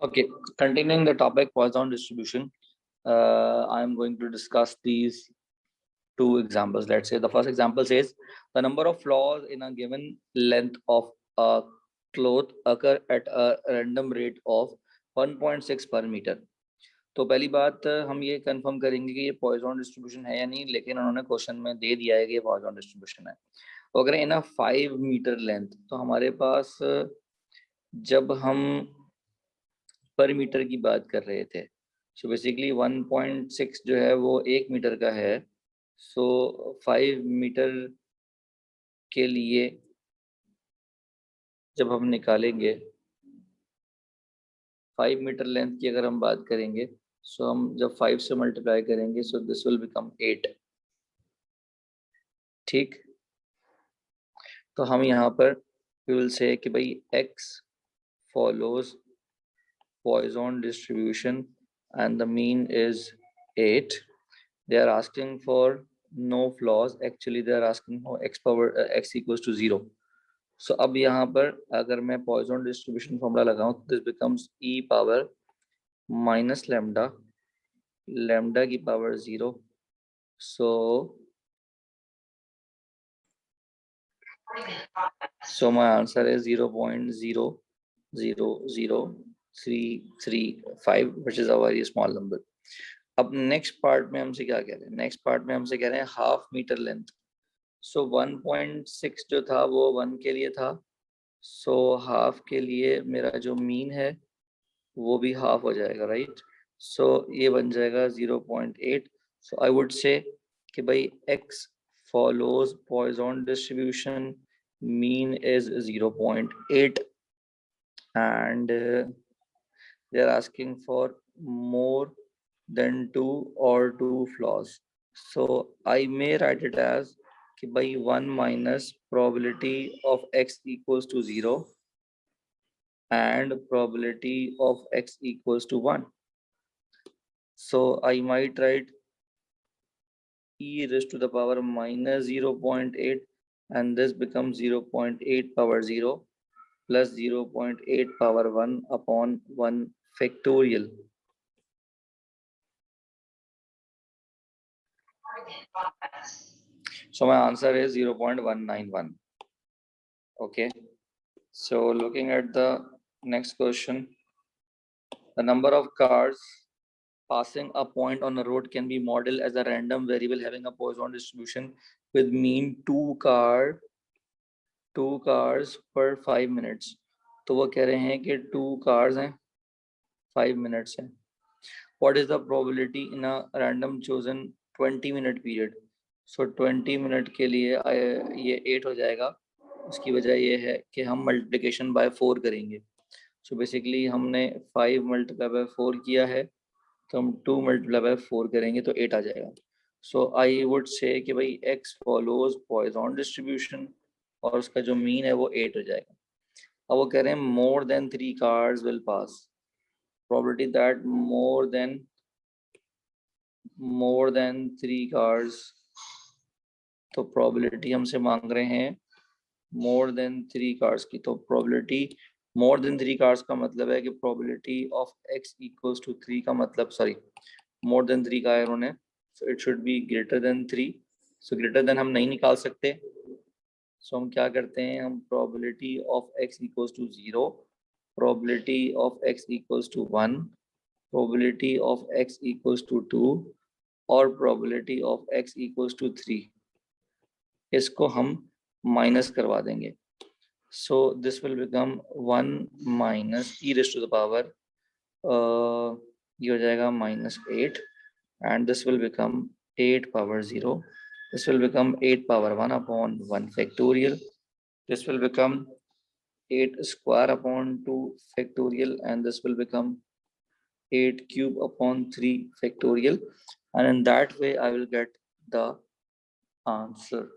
Okay, continuing the topic Poisson distribution, I am going to discuss these two examples. Let's say the first example says the number of flaws in a given length of a cloth occur at a random rate of 1.6 per meter. तो पहली बात हम ये confirm करेंगे कि ये Poisson distribution है या नहीं, लेकिन उन्होंने क्वेश्चन में दे दिया है कि ये पॉइजन डिस्ट्रीब्यूशन है. तो अगर इन अ 5 मीटर लेंथ, तो हमारे पास जब हम पर मीटर की बात कर रहे थे, सो बेसिकली 1.6 जो है वो 1 मीटर का है. सो 5 मीटर के लिए जब हम निकालेंगे 5 मीटर लेंथ की अगर हम बात करेंगे, सो हम जब 5 से मल्टीप्लाई करेंगे, सो दिस विल बिकम 8. ठीक, तो हम यहाँ पर वी विल से कि भाई x follows Poisson distribution and the mean is 8. They are asking for no flaws. Actually they are asking for x power x equals to 0. So अब यहाँ पर अगर मैं Poisson distribution formula लगाऊं, this becomes e power minus lambda, lambda की power 0. So my answer is 0.0000335, which is a very small number. अब next part में हमसे क्या कह रहे हैं? नेक्स्ट पार्ट में हमसे कह रहे हैं हाफ मीटर लेंथ. सो 1.6 जो था वो 1 के लिए था. सो हाफ के लिए मेरा जो मीन है वो भी हाफ हो जाएगा, राइट? सो ये बन जाएगा 0.8. सो आई वुड से कि भाई x follows Poisson distribution, mean is 0.8, and they are asking for more than 2 or 2 flaws. So I may write it as कि भाई 1 minus probability of x equals to 0 and probability of x equals to 1. So I might write e raised to the power minus 0.8, and this becomes 0.8 power 0 plus 0.8 power 1 upon 1 factorial. So my answer is 0.191. Okay, so looking at the next question, the number of cars passing a point on a road can be modeled as a random variable having a Poisson distribution with mean 2 cars per 5 minutes. तो वो कह रहे हैं कि 2 cars हैं, 5 minutes हैं. What is the probability in a random chosen 20-minute period? So 20 minute के लिए ये 8 हो जाएगा. उसकी वजह ये है कि हम मल्टीप्लिकेशन बाय 4 करेंगे. सो बेसिकली हमने 5 मल्टीप्लाई बाय 4 किया है, तो हम 2 मल्टीप्लाई बाय 4 करेंगे तो 8 आ जाएगा. सो आई वुड से कि भाई x फॉलोज पॉइजन डिस्ट्रीब्यूशन और उसका जो मीन है वो 8 हो जाएगा. अब वो कह रहे हैं more than 3 cars will pass. probability that more than 3 cars, तो probability हमसे मांग रहे हैं more than 3 cars की. तो probability more than 3 cars का मतलब है कि probability of x equals to 3 का मतलब, sorry, more than 3 का है उन्होंने, so it should be greater than 3. so greater than हम नहीं निकाल सकते, so हम क्या करते हैं, हम probability of x equals to 0, probability of x equals to 1, probability of x equals to 2 और probability of x equals to 3, इसको हम माइनस करवा देंगे. so this will become 1 minus e raised to the power ये हो जाएगा -8, and this will become 8 power 0. this will become 8 power 1 upon 1 factorial. this will become 8 square upon 2 factorial, and this will become 8 cube upon 3 factorial, and in that way I will get the answer.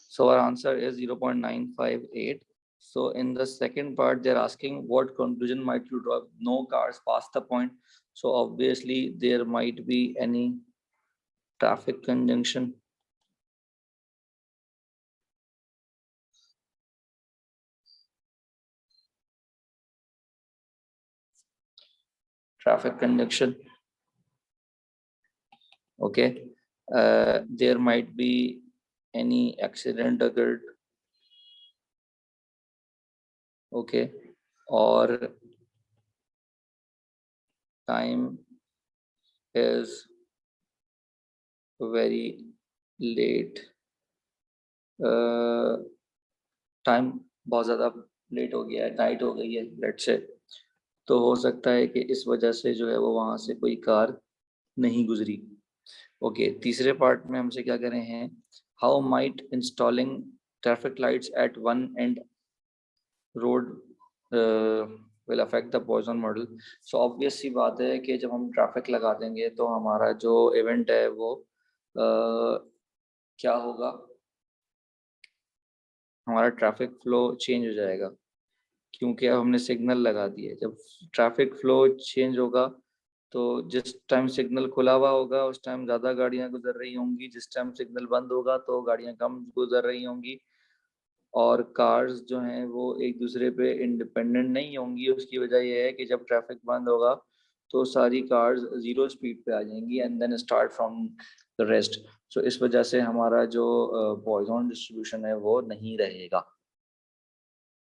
So our answer is 0.958. So in the second part, they're asking what conclusion might you draw if no cars pass the point. So obviously there might be any traffic conjunction. traffic congestion. Okay, there might be any accident occurred. Okay, or time is very late. Time बहुत ज़्यादा late हो गया है, night हो गई है late से, तो हो सकता है कि इस वजह से जो है वो वहाँ से कोई कार नहीं गुजरी. ओके, तीसरे पार्ट में हमसे क्या कह रहे हैं, how might installing traffic lights at one end road will affect the Poisson model. So obvious सी बात है कि जब हम ट्रैफिक लगा देंगे तो हमारा जो इवेंट है वो क्या होगा, हमारा ट्रैफिक फ्लो चेंज हो जाएगा, क्योंकि अब हमने सिग्नल लगा दिए. जब ट्रैफिक फ्लो चेंज होगा तो जिस टाइम सिग्नल खुला हुआ होगा उस टाइम ज़्यादा गाड़ियाँ गुजर रही होंगी, जिस टाइम सिग्नल बंद होगा तो गाड़ियाँ कम गुजर रही होंगी, और कार्स जो हैं वो एक दूसरे पे इंडिपेंडेंट नहीं होंगी. उसकी वजह यह है कि जब ट्रैफिक बंद होगा तो सारी कार्स ज़ीरो स्पीड पे आ जाएंगी and then start from the rest. So इस वजह से हमारा जो पॉइजन डिस्ट्रीब्यूशन है वो नहीं रहेगा.